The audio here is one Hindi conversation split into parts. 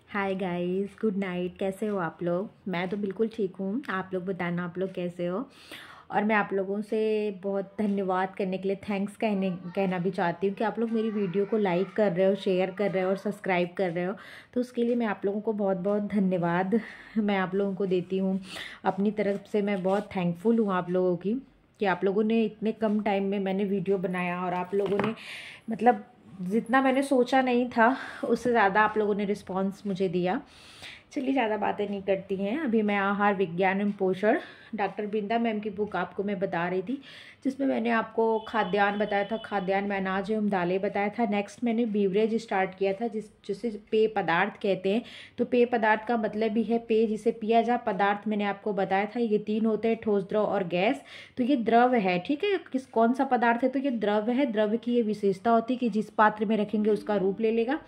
Hi guys, good night. कैसे हो आप लोग? मैं तो बिल्कुल ठीक हूँ। आप लोग बताना, आप लोग कैसे हो? और मैं आप लोगों से बहुत धन्यवाद करने के लिए कहना भी चाहती हूँ कि आप लोग मेरी वीडियो को लाइक कर रहे हो, शेयर कर रहे हो और सब्सक्राइब कर रहे हो। तो उसके लिए मैं आप लोगों को बहुत बहुत धन्यवाद मैं आप लोगों को देती हूँ। अपनी तरफ से मैं बहुत थैंकफुल हूँ आप लोगों की कि आप लोगों ने इतने कम टाइम में मैंने वीडियो बनाया और आप लोगों ने मतलब जितना मैंने सोचा नहीं था उससे ज़्यादा आप लोगों ने रिस्पांस मुझे दिया। चलिए, ज़्यादा बातें नहीं करती हैं। अभी मैं आहार विज्ञान एवं पोषण डॉक्टर बिंदा मैम की बुक आपको मैं बता रही थी, जिसमें मैंने आपको खाद्यान्न बताया था, खाद्यान्न में अनाज एवं दालें बताया था। नेक्स्ट मैंने बीवरेज स्टार्ट किया था जिसे पेय पदार्थ कहते हैं। तो पेय पदार्थ का मतलब भी है पेय जिसे पिया जा। पदार्थ मैंने आपको बताया था ये 3 होते हैं, ठोस, द्रव और गैस। तो ये द्रव है, ठीक है। कौन सा पदार्थ है? तो ये द्रव है। द्रव की ये विशेषता होती है कि जिस पात्र में रखेंगे उसका रूप ले लेगा,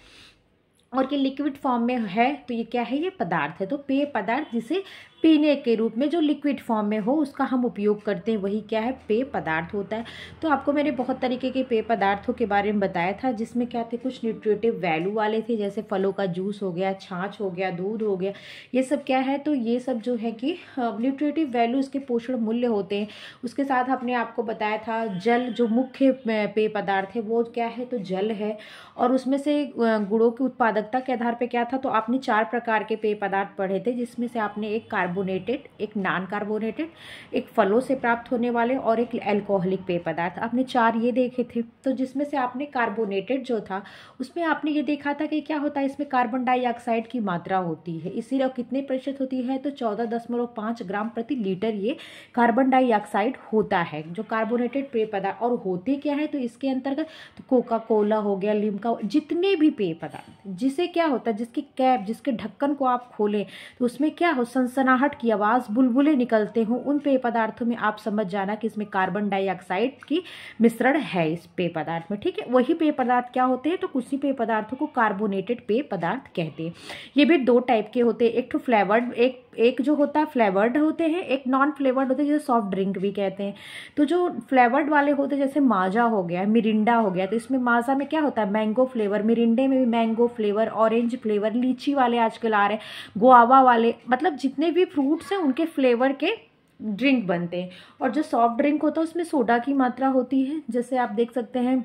और ये लिक्विड फॉर्म में है। तो ये क्या है? ये पदार्थ है। तो पेय पदार्थ जिसे पीने के रूप में जो लिक्विड फॉर्म में हो उसका हम उपयोग करते हैं, वही क्या है? पेय पदार्थ होता है। तो आपको मैंने बहुत तरीके के पेय पदार्थों के बारे में बताया था, जिसमें क्या थे? कुछ न्यूट्रिटिव वैल्यू वाले थे, जैसे फलों का जूस हो गया, छाछ हो गया, दूध हो गया। ये सब क्या है? तो ये सब जो है कि न्यूट्रिटिव वैल्यू, इसके पोषण मूल्य होते हैं। उसके साथ आपने आपको बताया था जल, जो मुख्य पेय पदार्थ है वो क्या है? तो जल है। और उसमें से गुणों की उत्पादकता के आधार पे क्या था? तो आपने 4 प्रकार के पेय पदार्थ पढ़े थे, जिसमें से आपने एक कार्बोनेटेड, एक नॉन कार्बोनेटेड, एक फलों से प्राप्त होने वाले और एक अल्कोहलिक पेय पदार्थ, आपने 4 ये देखे थे। तो जिसमें से आपने कार्बोनेटेड जो था उसमें आपने ये देखा था कि क्या होता है, इसमें कार्बन डाइऑक्साइड की मात्रा होती है। इसीलिए कितने प्रतिशत होती है? तो 14.5 ग्राम प्रति लीटर ये कार्बन डाइऑक्साइड होता है, जो कार्बोनेटेड पेय पदार्थ। और होते क्या है? तो इसके अंतर्गत तो कोका कोला हो गया, लिम्का, जितने भी पेय पदार्थ, जिसे क्या होता है, जिसकी कैप, जिसके ढक्कन को आप खोलें तो उसमें क्या हो? सनसनाहट की आवाज़, बुलबुले निकलते हो, उन पेय पदार्थों में आप समझ जाना कि इसमें कार्बन डाइऑक्साइड की मिश्रण है इस पेय पदार्थ में, ठीक है। वही पेय पदार्थ क्या होते हैं? तो उसी पेय पदार्थों को कार्बोनेटेड पेय पदार्थ कहते हैं। ये भी 2 टाइप के होते हैं, एक तो फ्लेवर्ड, एक जो होता है फ्लेवर्ड होते हैं, एक नॉन फ्लेवर्ड होते हैं, जैसे सॉफ्ट ड्रिंक भी कहते हैं। तो जो फ्लेवर्ड वाले होते हैं, जैसे माजा हो गया, मिरिंडा हो गया, तो इसमें माजा में क्या होता है? मैंगो फ्लेवर, मिरिंडे में भी मैंगो फ्लेवर, ऑरेंज फ्लेवर, लीची वाले आजकल आ रहे हैं, गुआवा वाले, मतलब जितने भी फ्रूट्स हैं उनके फ्लेवर के ड्रिंक बनते हैं। और जो सॉफ्ट ड्रिंक होता है उसमें सोडा की मात्रा होती है, जैसे आप देख सकते हैं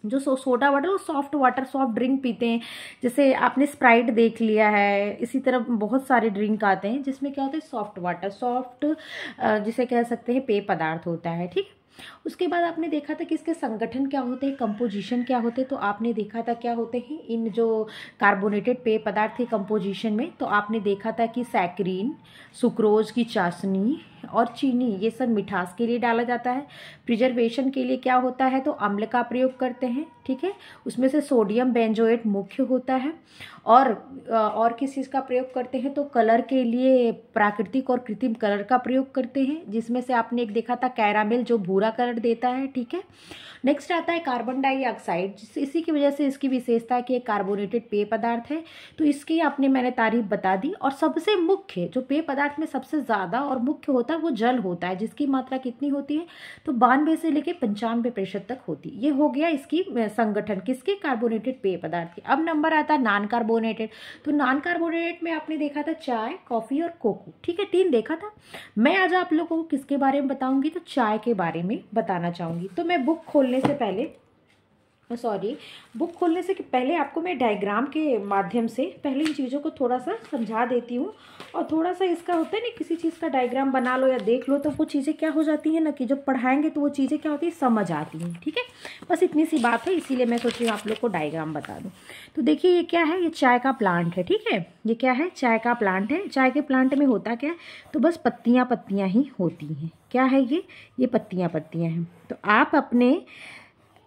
जो सोडा वाटर, वो सॉफ्ट वाटर, सॉफ्ट ड्रिंक पीते हैं। जैसे आपने स्प्राइट देख लिया है, इसी तरह बहुत सारे ड्रिंक आते हैं जिसमें क्या होता है? सॉफ्ट वाटर, सॉफ्ट जिसे कह सकते हैं पेय पदार्थ होता है, ठीक। उसके बाद आपने देखा था कि इसके संगठन क्या होते हैं, कंपोजिशन क्या होते हैं। तो आपने देखा था क्या होते हैं इन जो कार्बोनेटेड पेय पदार्थ के कंपोजिशन में। तो आपने देखा था कि सैकरीन, सुक्रोज की चाशनी और चीनी, ये सब मिठास के लिए डाला जाता है। प्रिजर्वेशन के लिए क्या होता है? तो अम्ल का प्रयोग करते हैं, ठीक है। उसमें से सोडियम बेंजोएट मुख्य होता है। और किस चीज़ का प्रयोग करते हैं? तो कलर के लिए प्राकृतिक और कृत्रिम कलर का प्रयोग करते हैं, जिसमें से आपने एक देखा था कैरामेल, जो भूरा कलर देता है, ठीक है। नेक्स्ट आता है कार्बन डाइऑक्साइड, इसी की वजह से इसकी विशेषता है कि एक कार्बोनेटेड पेय पदार्थ है। तो इसकी मैंने तारीफ बता दी। और सबसे मुख्य जो पेय पदार्थ में सबसे ज़्यादा और मुख्य होता है वो जल होता है, जिसकी मात्रा कितनी होती है? तो 92 से लेकर 95% तक होती है। ये हो गया इसकी संगठन, किसके? कार्बोनेटेड पेय पदार्थ के। अब नंबर आता है नॉन कार्बोनेटेड। तो नॉन कार्बोनेटेड में आपने देखा था चाय, कॉफ़ी और कोको, ठीक है, 3 देखा था। मैं आज आप लोगों को किसके बारे में बताऊंगी? तो चाय के बारे में बताना चाहूँगी। तो मैं बुक खोलने से पहले आपको मैं डायग्राम के माध्यम से पहले इन चीज़ों को थोड़ा सा समझा देती हूँ। और थोड़ा सा इसका होता है ना, किसी चीज़ का डायग्राम बना लो या देख लो तो वो चीज़ें क्या हो जाती हैं ना, कि जब पढ़ाएंगे तो वो चीज़ें क्या होती है? समझ आती हैं, ठीक है। बस इतनी सी बात है, इसीलिए मैं सोच रही हूँ आप लोग को डायग्राम बता दूँ। तो देखिए ये क्या है? ये चाय का प्लांट है, ठीक है। ये क्या है? चाय का प्लांट है। चाय के प्लांट में होता क्या है? तो बस पत्तियाँ पत्तियाँ ही होती हैं। क्या है ये पत्तियाँ पत्तियाँ हैं। तो आप अपने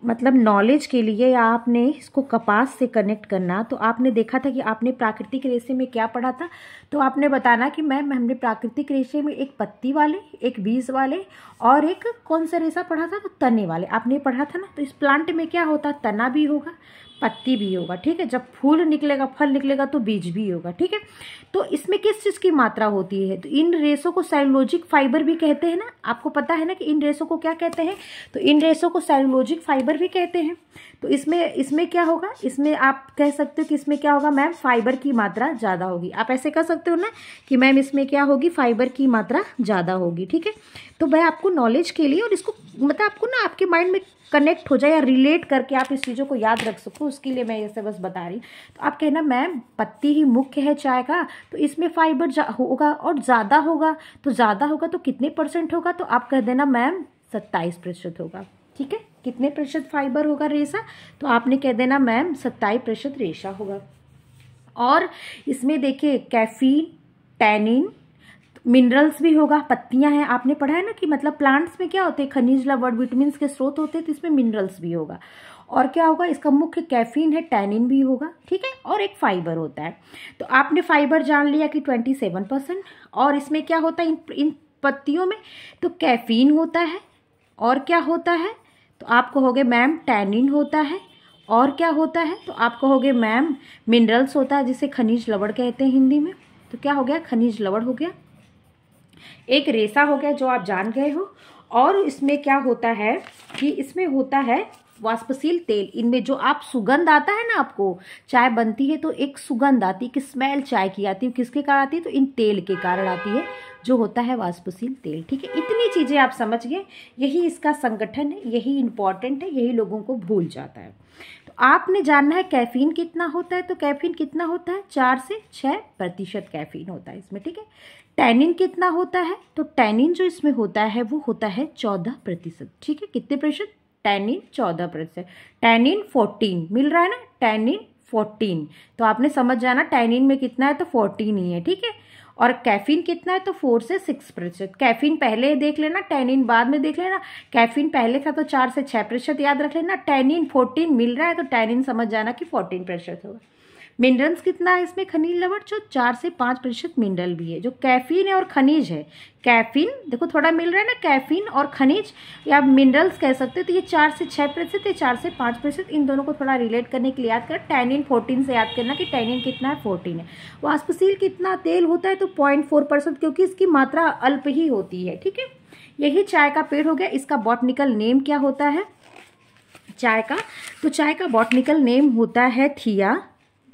मतलब नॉलेज के लिए, या आपने इसको कपास से कनेक्ट करना, तो आपने देखा था कि आपने प्राकृतिक रेशे में क्या पढ़ा था? तो आपने बताना कि मैम हमने प्राकृतिक रेशे में एक पत्ती वाले, एक बीज वाले और एक कौन सा रेशा पढ़ा था? तो तने वाले आपने पढ़ा था ना। तो इस प्लांट में क्या होता है? तना भी होगा, पत्ती भी होगा, ठीक है। जब फूल निकलेगा, फल निकलेगा तो बीज भी होगा, ठीक है। तो इसमें किस चीज़ की मात्रा होती है? तो इन रेशों को सेलुलोजिक फाइबर भी कहते हैं ना, आपको पता है ना कि इन रेशों को क्या कहते हैं? तो इन रेशों को सेलुलोजिक फाइबर भी कहते हैं। तो इसमें क्या होगा? इसमें आप कह सकते हो कि इसमें क्या होगा मैम? फाइबर की मात्रा ज़्यादा होगी। आप ऐसे कह सकते हो ना कि मैम इसमें क्या होगी? फाइबर की मात्रा ज़्यादा होगी, ठीक है। तो मैं आपको नॉलेज के लिए, और इसको मतलब आपको ना आपके माइंड में कनेक्ट हो जाए या रिलेट करके आप इस चीज़ों को याद रख सको, उसके लिए मैं ऐसे बस बता रही। तो आप कहना मैम पत्ती ही मुख्य है चाय का, तो इसमें फाइबर होगा और ज़्यादा होगा। तो ज़्यादा होगा तो कितने % होगा? तो आप कह देना मैम 27% होगा, ठीक है। कितने प्रतिशत फाइबर होगा रेशा? तो आपने कह देना मैम 27% रेशा होगा। और इसमें देखिए कैफीन, टैनिन, मिनरल्स भी होगा। पत्तियां हैं, आपने पढ़ा है ना कि मतलब प्लांट्स में क्या होते हैं? खनिज लवण, विटामिन के स्रोत होते हैं, तो इसमें मिनरल्स भी होगा। और क्या होगा? इसका मुख्य कैफीन है, टैनिन भी होगा, ठीक है। और एक फाइबर होता है। तो आपने फाइबर जान लिया कि 27%। और इसमें क्या होता है इन पत्तियों में? तो कैफीन होता है। और क्या होता है? तो आप कहोगे मैम टैनिन होता है। और क्या होता है? तो आप कहोगे मैम मिनरल्स होता है, जिसे खनिज लवण कहते हैं हिंदी में। तो क्या हो गया? खनिज लवण हो गया। एक रेशा हो गया जो आप जान गए हो। और इसमें क्या होता है कि इसमें होता है वाष्पशील तेल। इनमें जो आप सुगंध आता है ना, आपको चाय बनती है तो एक सुगंध आती है, कि स्मेल चाय की आती है, किसके कारण आती है? तो इन तेल के कारण आती है, जो होता है वाष्पशील तेल, ठीक है। इतनी चीज़ें आप समझ गए। यही इसका संगठन है, यही इंपॉर्टेंट है, यही लोगों को भूल जाता है। तो आपने जानना है कैफीन कितना होता है। तो कैफीन कितना होता है? 4 से 6% कैफीन होता है इसमें, ठीक है। टैनिन कितना होता है? तो टैनिन जो इसमें होता है वो होता है 14%, ठीक है। कितने प्रतिशत? टैनिन 14%। टैनिन 14 मिल रहा है ना, टैनिन 14। तो आपने समझ जाना टैनिन में कितना है, तो 14 ही है, ठीक है। और कैफीन कितना है? तो 4 से 6%। कैफीन पहले देख लेना, टैनिन बाद में देख लेना। कैफीन पहले था तो 4 से 6% याद रख लेना। टैनिन 14 मिल रहा है तो टैनिन समझ जाना कि 14% होगा। मिनरल्स कितना है इसमें? खनिज लवण जो 4 से 5% मिनरल भी है। जो कैफीन है और खनिज है, कैफीन देखो थोड़ा मिल रहा है ना, कैफीन और खनिज या मिनरल्स कह सकते हो। तो ये 4 से 6% है, 4 से 5%। इन दोनों को थोड़ा रिलेट करने के लिए याद कर। टैनिन 14 से याद करना कि टैनिन कितना है? 14 है। वाष्पशील कितना तेल होता है? तो 0.4%, क्योंकि इसकी मात्रा अल्प ही होती है, ठीक है। यही चाय का पेड़ हो गया। इसका बॉटनिकल नेम क्या होता है चाय का? तो चाय का बॉटनिकल नेम होता है थिया,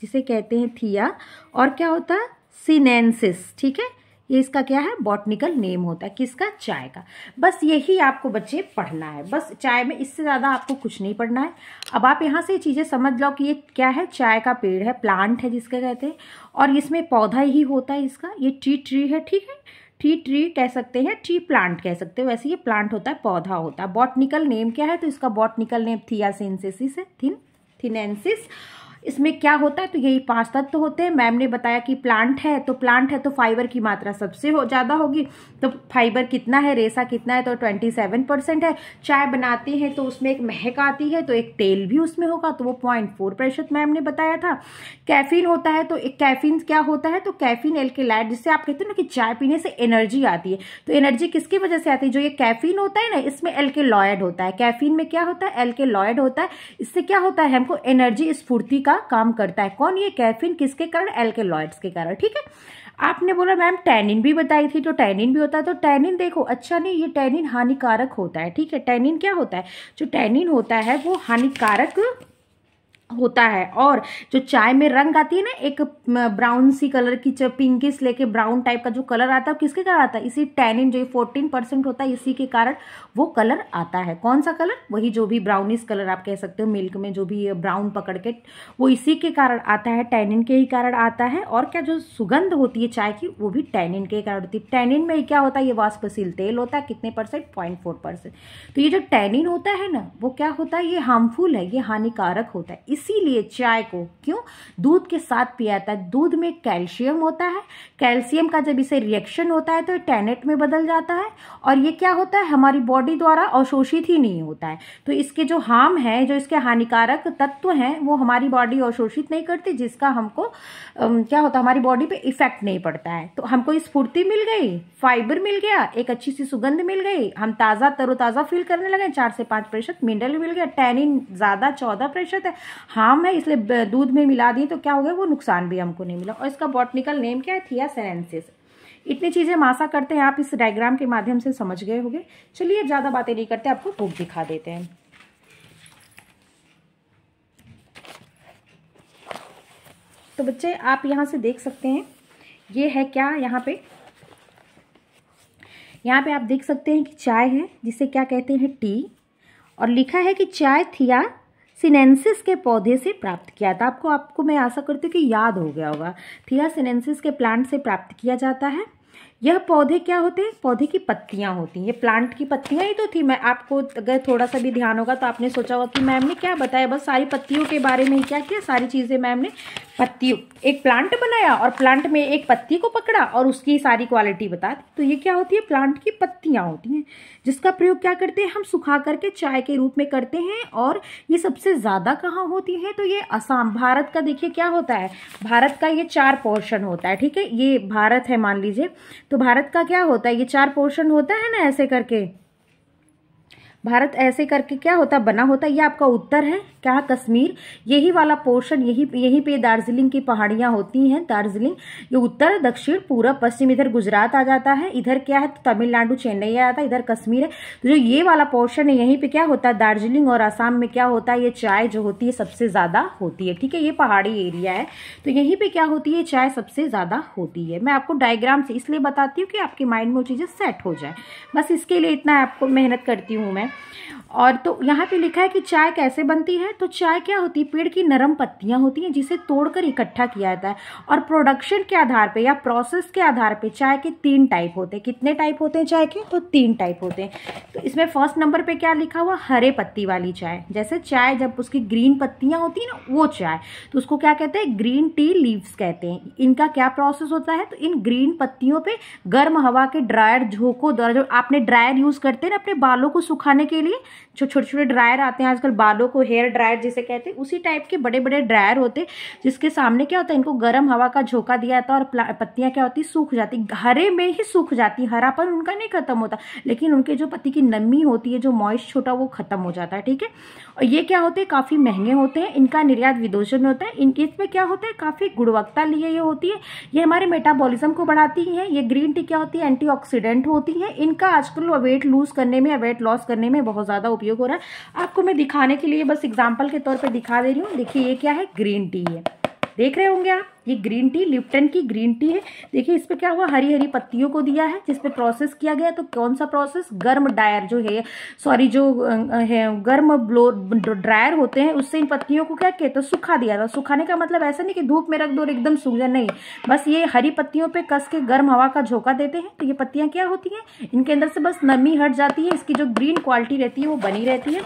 जिसे कहते हैं थिया। और क्या होता है? सिनेंसिस, ठीक है। ये इसका क्या है? बॉटनिकल नेम होता है किसका? चाय का। बस यही आपको बच्चे पढ़ना है, बस चाय में, इससे ज़्यादा आपको कुछ नहीं पढ़ना है। अब आप यहाँ से चीज़ें समझ लो कि ये क्या है? चाय का पेड़ है, प्लांट है जिसके कहते हैं। और इसमें पौधा ही होता है इसका। ये ट्री है, ठीक है। ट्री कह सकते हैं, ट्री प्लांट कह सकते हो। वैसे ये प्लांट होता है, पौधा होता है। बॉटनिकल नेम क्या है? तो इसका बॉटनिकल नेम थियासिनेंसिस है, थिनेंसिस। इसमें क्या होता है? तो यही 5 तत्व होते हैं। मैम ने बताया कि प्लांट है तो फाइबर की मात्रा सबसे ज़्यादा होगी। तो फाइबर कितना है? रेशा कितना है? तो 27% है। चाय बनाते हैं तो उसमें एक महक आती है, तो एक तेल भी उसमें होगा, तो वो 0.4% मैम ने बताया था। कैफीन होता है, तो एक कैफीन क्या होता है? तो कैफीन एल्केलाइड, जिससे आप कहते हो ना कि चाय पीने से एनर्जी आती है। तो एनर्जी किसकी वजह से आती है? जो ये कैफीन होता है ना, इसमें एल्केलॉयड होता है। कैफीन में क्या होता है? एल्केलॉयड होता है। इससे क्या होता है? हमको एनर्जी, स्फूर्ति का काम करता है। कौन? ये कैफीन। किसके कारण? एल्केलॉइड्स के कारण, ठीक है। आपने बोला मैम टैनिन भी बताई थी, तो टैनिन भी होता है। तो टैनिन देखो, अच्छा नहीं, ये टैनिन हानिकारक होता है, ठीक है। टैनिन क्या होता है? जो टैनिन होता है वो हानिकारक होता है। और जो चाय में रंग आती है ना, एक ब्राउन सी कलर की, पिंकिश लेके ब्राउन टाइप का जो कलर आता है, किसके कारण आता है? इसी टैनिन जो 14% होता है, इसी के कारण वो कलर आता है। कौन सा कलर? वही जो भी ब्राउनिश कलर आप कह सकते हो, मिल्क में जो भी ब्राउन पकड़ के, वो इसी के कारण आता है, टैनिन के ही कारण आता है। और क्या, जो सुगंध होती है चाय की, वो भी टैनिन के कारण होती है। टैनिन में क्या होता है? ये वाष्पशील तेल होता है। कितने %? 0.4%। तो ये जो टैनिन होता है ना, वो क्या होता है? ये हार्मफुल है, ये हानिकारक होता है। इसीलिए चाय को क्यों दूध के साथ पिया जाता है? दूध में कैल्शियम होता है। कैल्शियम का जब इसे रिएक्शन होता है तो ये टैनेट में बदल जाता है। और ये क्या होता है? हमारी बॉडी द्वारा अवशोषित ही नहीं होता है। तो इसके जो हार्म है, जो इसके हानिकारक तत्व हैं, वो हमारी बॉडी अवशोषित नहीं करती, जिसका हमको क्या होता है? हमारी बॉडी पे इफेक्ट नहीं पड़ता है। तो हमको स्फूर्ति मिल गई, फाइबर मिल गया, एक अच्छी सी सुगंध मिल गई, हम तरोताजा फील करने लगे। 4 से 5% मिनरल मिल गया। टैनिन ज्यादा 14% है। हाँ मैं इसलिए दूध में मिला दी तो क्या हो गया, वो नुकसान भी हमको नहीं मिला। और इसका बॉटनिकल नेम क्या है, थिया सीनेंसिस। इतनी चीज़ें हम आशा करते हैं आप इस डायग्राम के माध्यम से समझ गए होंगे। चलिए ज़्यादा बातें नहीं करते, आपको बुक दिखा देते हैं। तो बच्चे आप यहाँ से देख सकते हैं, ये है क्या, यहाँ पे आप देख सकते हैं कि चाय है, जिसे क्या कहते हैं, टी। और लिखा है कि चाय थिया सीनेंसिस के पौधे से प्राप्त किया था। आपको मैं आशा करती हूँ कि याद हो गया होगा। थिया सीनेंसिस के प्लांट से प्राप्त किया जाता है। यह पौधे क्या होते हैं, पौधे की पत्तियां होती हैं। ये प्लांट की पत्तियां ही तो थी। मैं आपको अगर थोड़ा सा भी ध्यान होगा तो आपने सोचा होगा कि मैम ने क्या बताया, बस सारी पत्तियों के बारे में ही क्या किया, सारी चीज़ें मैम ने पत्तियों, एक प्लांट बनाया और प्लांट में एक पत्ती को पकड़ा और उसकी सारी क्वालिटी बता दी। तो ये क्या होती है, प्लांट की पत्तियां होती हैं, जिसका प्रयोग क्या करते हैं हम, सुखा करके चाय के रूप में करते हैं। और ये सबसे ज़्यादा कहाँ होती है, तो ये असम, भारत का देखिए क्या होता है, भारत का ये 4 पोर्शन होता है, ठीक है। ये भारत है मान लीजिए, तो भारत का क्या होता है, ये 4 पोर्शन होता है ना, ऐसे करके भारत ऐसे करके क्या होता है, बना होता है। ये आपका उत्तर है क्या, कश्मीर, यही वाला पोर्शन, यहीं पे दार्जिलिंग की पहाड़ियाँ होती हैं। दार्जिलिंग ये उत्तर, दक्षिण, पूरब, पश्चिम, इधर गुजरात आ जाता है, इधर क्या है तो तमिलनाडु, चेन्नई आ जाता है, इधर कश्मीर है। तो जो ये वाला पोर्शन है, यहीं पे क्या होता है, दार्जिलिंग और आसाम में क्या होता है, ये चाय जो होती है सबसे ज़्यादा होती है, ठीक है। ये पहाड़ी एरिया है, तो यहीं पर क्या होती है, चाय सबसे ज़्यादा होती है। मैं आपको डायग्राम से इसलिए बताती हूँ कि आपके माइंड में वो चीज़ें सेट हो जाए, बस इसके लिए इतना आपको मेहनत करती हूँ मैं। और तो यहाँ पे लिखा है कि चाय कैसे बनती है, तो चाय क्या होती है, पेड़ की नरम पत्तियां होती हैं जिसे तोड़कर इकट्ठा किया जाता है। और प्रोडक्शन के आधार पे या प्रोसेस के आधार पे चाय के 3 टाइप होते हैं। कितने टाइप होते हैं चाय के, तो 3 टाइप होते हैं। तो इसमें फर्स्ट नंबर पे क्या लिखा हुआ, हरे पत्ती वाली चाय। जैसे चाय जब उसकी ग्रीन पत्तियां होती है ना, वो चाय, तो उसको क्या कहते हैं, ग्रीन टी लीव्स कहते हैं। इनका क्या प्रोसेस होता है, तो इन ग्रीन पत्तियों पे गर्म हवा के ड्रायर झोंकों द्वारा, जो आपने ड्रायर यूज करते हैं ना अपने बालों को सुखाने के लिए, जो छोटे छोटे ड्रायर आते हैं आजकल बालों को, हेयर ड्रायर जिसे कहते हैं, उसी टाइप के बड़े बड़े ड्रायर होते हैं, जिसके सामने क्या होता है, इनको गर्म हवा का झोंका दिया जाता है और पत्तियां क्या होती, सूख जाती, हरे में ही सूख जाती, हरापन उनका नहीं खत्म होता, लेकिन उनके जो पत्ती की नमी होती है, जो मॉइस्ट छोटा, वो खत्म हो जाता है, ठीक है। और ये क्या होते हैं, काफी महंगे होते हैं, इनका निर्यात विदेशों में होता है। इनके इसमें क्या होता है, काफी गुणवत्ता लिए ये होती है, ये हमारे मेटाबॉलिज्म को बढ़ाती है। ये ग्रीन टी क्या होती है, एंटीऑक्सीडेंट होती है। इनका आजकल वेट लूज करने में या वेट लॉस करने में बहुत ज्यादा उपयोग हो रहा है। आपको मैं दिखाने के लिए बस एग्जांपल के तौर पे दिखा दे रही हूँ। देखिए ये क्या है, ग्रीन टी है, देख रहे होंगे आप, ये ग्रीन टी लिप्टन की ग्रीन टी है। देखिए इस पे क्या हुआ, हरी हरी पत्तियों को दिया है जिसपे प्रोसेस किया गया। तो कौन सा प्रोसेस, गर्म ड्रायर जो है, सॉरी जो है गर्म ब्लो ड्रायर होते हैं, उससे इन पत्तियों को क्या कहते हैं, सुखा दिया था। सुखाने का मतलब ऐसा नहीं कि धूप में रख दो और एकदम सूख जाए, नहीं, बस ये हरी पत्तियों पे कस के गर्म हवा का झोंका देते हैं। तो ये पत्तियां क्या होती हैं, इनके अंदर से बस नमी हट जाती है, इसकी जो ग्रीन क्वालिटी रहती है वो बनी रहती है।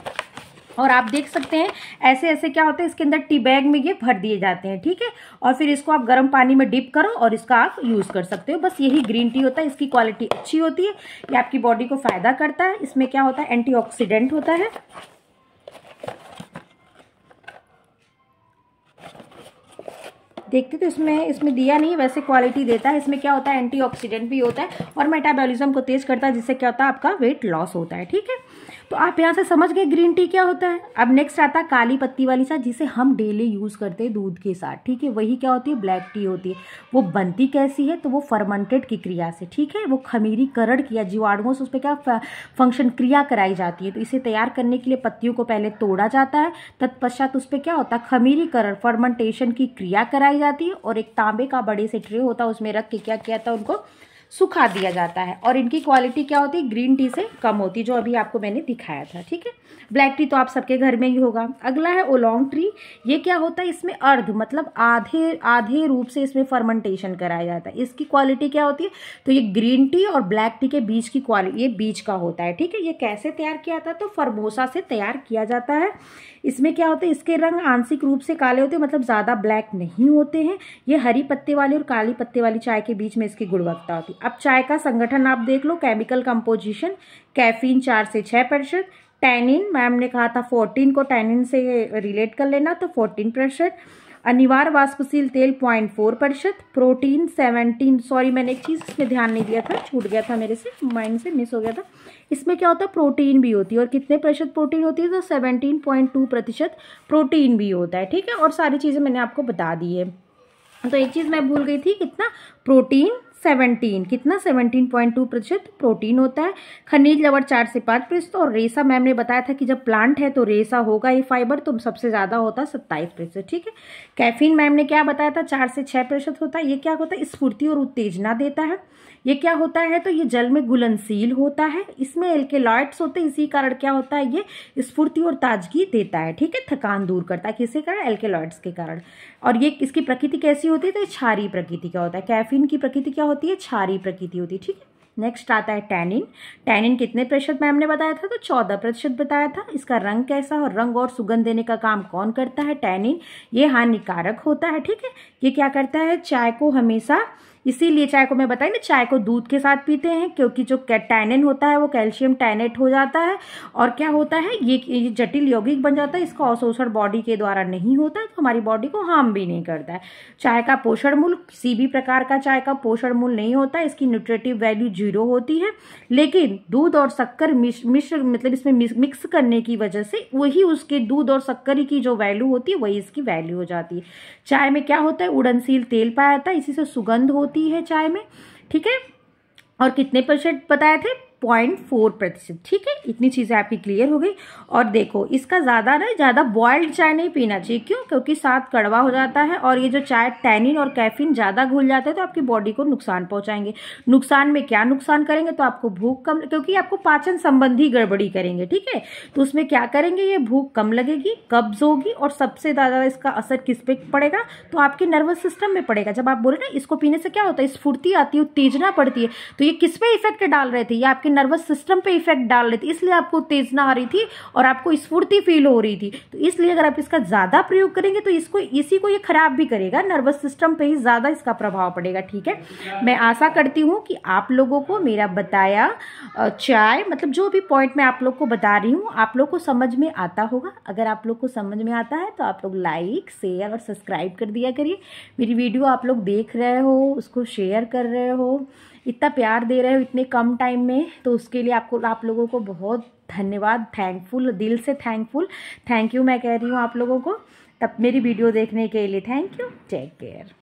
और आप देख सकते हैं ऐसे ऐसे क्या होता है, इसके अंदर टी बैग में ये भर दिए जाते हैं, ठीक है। और फिर इसको आप गर्म पानी में डिप करो और इसका आप यूज कर सकते हो। बस यही ग्रीन टी होता है, इसकी क्वालिटी अच्छी होती है, ये आपकी बॉडी को फायदा करता है। इसमें क्या होता है, एंटीऑक्सीडेंट होता है। देखते तो इसमें दिया नहीं, वैसे क्वालिटी देता है। इसमें क्या होता है, एंटीऑक्सीडेंट भी होता है और मेटाबॉलिज्म को तेज करता है, जिससे क्या होता है, आपका वेट लॉस होता है, ठीक है। तो आप यहाँ से समझ गए ग्रीन टी क्या होता है। अब नेक्स्ट आता है काली पत्ती वाली चाय, जिसे हम डेली यूज करते हैं दूध के साथ, ठीक है। वही क्या होती है, ब्लैक टी होती है। वो बनती कैसी है, तो वो फर्मेंटेड की क्रिया से, ठीक है। वो खमीरीकरण किया, जीवाणुओं से उस पर क्या फंक्शन क्रिया कराई जाती है। तो इसे तैयार करने के लिए पत्तियों को पहले तोड़ा जाता है, तत्पश्चात उस पर क्या होता है, खमीरीकरण, फर्मेंटेशन की क्रिया कराई जाती है। और एक तांबे का बड़े से ट्रे होता है, उसमें रख के क्या किया था, उनको सुखा दिया जाता है। और इनकी क्वालिटी क्या होती है, ग्रीन टी से कम होती है, जो अभी आपको मैंने दिखाया था, ठीक है। ब्लैक टी तो आप सबके घर में ही होगा। अगला है ओलोंग ट्री। ये क्या होता है, इसमें अर्ध मतलब आधे रूप से इसमें फर्मेंटेशन कराया जाता है। इसकी क्वालिटी क्या होती है, तो ये ग्रीन टी और ब्लैक टी के बीच की क्वालिटी, ये बीच का होता है, ठीक है। ये कैसे तैयार किया जाता है, तो फर्मोसा से तैयार किया जाता है। इसमें क्या होता है, इसके रंग आंशिक रूप से काले होते हैं, मतलब ज़्यादा ब्लैक नहीं होते हैं। ये हरी पत्ते वाली और काली पत्ते वाली चाय के बीच में इसकी गुणवत्ता होती है। अब चाय का संगठन आप देख लो, केमिकल कंपोजिशन, कैफीन 4 से 6%, टैनिन मैम ने कहा था 14 को टैनिन से रिलेट कर लेना, तो 14%। अनिवार्य वाष्पशील तेल 0.4%, प्रोटीन 17, सॉरी मैंने एक चीज़ इसमें ध्यान नहीं दिया था, छूट गया था मेरे से, माइंड से मिस हो गया था। इसमें क्या होता है, प्रोटीन भी होती है, और कितने प्रतिशत प्रोटीन होती है, तो 17.2% प्रोटीन भी होता है, ठीक है। और सारी चीज़ें मैंने आपको बता दी है। तो एक चीज़ मैं भूल गई थी, कितना प्रोटीन, 17.2% प्रोटीन होता है। खनिज लवण 4 से 5%, और रेशा मैम ने बताया था कि जब प्लांट है तो रेशा होगा ये फाइबर, तो सबसे ज़्यादा होता है 27%, ठीक है। कैफीन मैम ने क्या बताया था, 4 से 6% होता है। ये क्या होता है, स्फूर्ति और उत्तेजना देता है। ये क्या होता है, तो ये जल में घुलनशील होता है, इसमें एल्केलॉइड्स होते हैं, इसी कारण क्या होता है, ये स्फूर्ति और ताजगी देता है, ठीक है। थकान दूर करता है, किसके कारण, एल्केलॉइड्स के कारण। और ये इसकी प्रकृति कैसी होती है, तो ये क्षारीय प्रकृति का होता है। कैफीन की प्रकृति क्या होती है, क्षारीय प्रकृति होती है, ठीक है। नेक्स्ट आता है टैनिन। टैनिन कितने प्रतिशत मैम ने बताया था, तो 14% बताया था। इसका रंग कैसा, और रंग और सुगंध देने का काम कौन करता है, टैनिन। ये हानिकारक होता है, ठीक है। ये क्या करता है, चाय को हमेशा, इसीलिए चाय को मैं बताई ना, चाय को दूध के साथ पीते हैं, क्योंकि जो टैनिन होता है वो कैल्शियम टैनेट हो जाता है, और क्या होता है, ये जटिल यौगिक बन जाता है। इसका अवशोषण बॉडी के द्वारा नहीं होता है, तो हमारी बॉडी को हार्म भी नहीं करता है। चाय का पोषण मूल्य, किसी भी प्रकार का चाय का पोषण मूल्य नहीं होता है, इसकी न्यूट्रिटिव वैल्यू 0 होती है। लेकिन दूध और शक्कर मिश्र मतलब इसमें मिक्स करने की वजह से वही उसके दूध और शक्कर की जो वैल्यू होती है वही इसकी वैल्यू हो जाती है। चाय में क्या होता है, उड़नशील तेल पाया जाता है, इसी से सुगंध होती है चाय में, ठीक है। और कितने % बताए थे, 0.4%, ठीक है। इतनी चीज़ें आपकी क्लियर हो गई। और देखो इसका ज़्यादा बॉइल्ड चाय नहीं पीना चाहिए, क्यों, क्योंकि साथ कड़वा हो जाता है, और ये जो चाय टैनिन और कैफीन ज़्यादा घुल जाते हैं तो आपकी बॉडी को नुकसान पहुंचाएंगे। नुकसान में क्या नुकसान करेंगे, तो आपको भूख कम, क्योंकि आपको पाचन संबंधी गड़बड़ी करेंगे, ठीक है। तो उसमें क्या करेंगे, ये भूख कम लगेगी, कब्ज होगी, और सबसे ज़्यादा इसका असर किस पे पड़ेगा, तो आपके नर्वस सिस्टम में पड़ेगा। जब आप बोले ना इसको पीने से क्या होता है, स्फूर्ति आती है, उत्तेजना पड़ती है, तो ये किस पे इफेक्ट डाल रहे थे, ये आपके नर्वस सिस्टम पे इफेक्ट डाल रही थी, इसलिए आपको उत्तेजना आ रही थी और आपको स्फूर्ति फील हो रही थी। तो इसलिए अगर आप इसका ज्यादा प्रयोग करेंगे तो इसी को ये खराब भी करेगा, नर्वस सिस्टम पे ही ज्यादा इसका प्रभाव पड़ेगा, ठीक है। मैं आशा करती हूँ कि आप लोगों को मेरा बताया चाय, मतलब जो भी पॉइंट मैं आप लोग को बता रही हूँ, आप लोग को समझ में आता होगा। अगर आप लोग को समझ में आता है तो आप लोग लाइक, शेयर और सब्सक्राइब कर दिया करिए। मेरी वीडियो आप लोग देख रहे हो, उसको शेयर कर रहे हो, इतना प्यार दे रहे हो इतने कम टाइम में, तो उसके लिए आप लोगों को बहुत धन्यवाद, थैंकफुल, दिल से थैंकफुल, थैंक यू मैं कह रही हूँ आप लोगों को। तब मेरी वीडियो देखने के लिए थैंक यू, टेक केयर।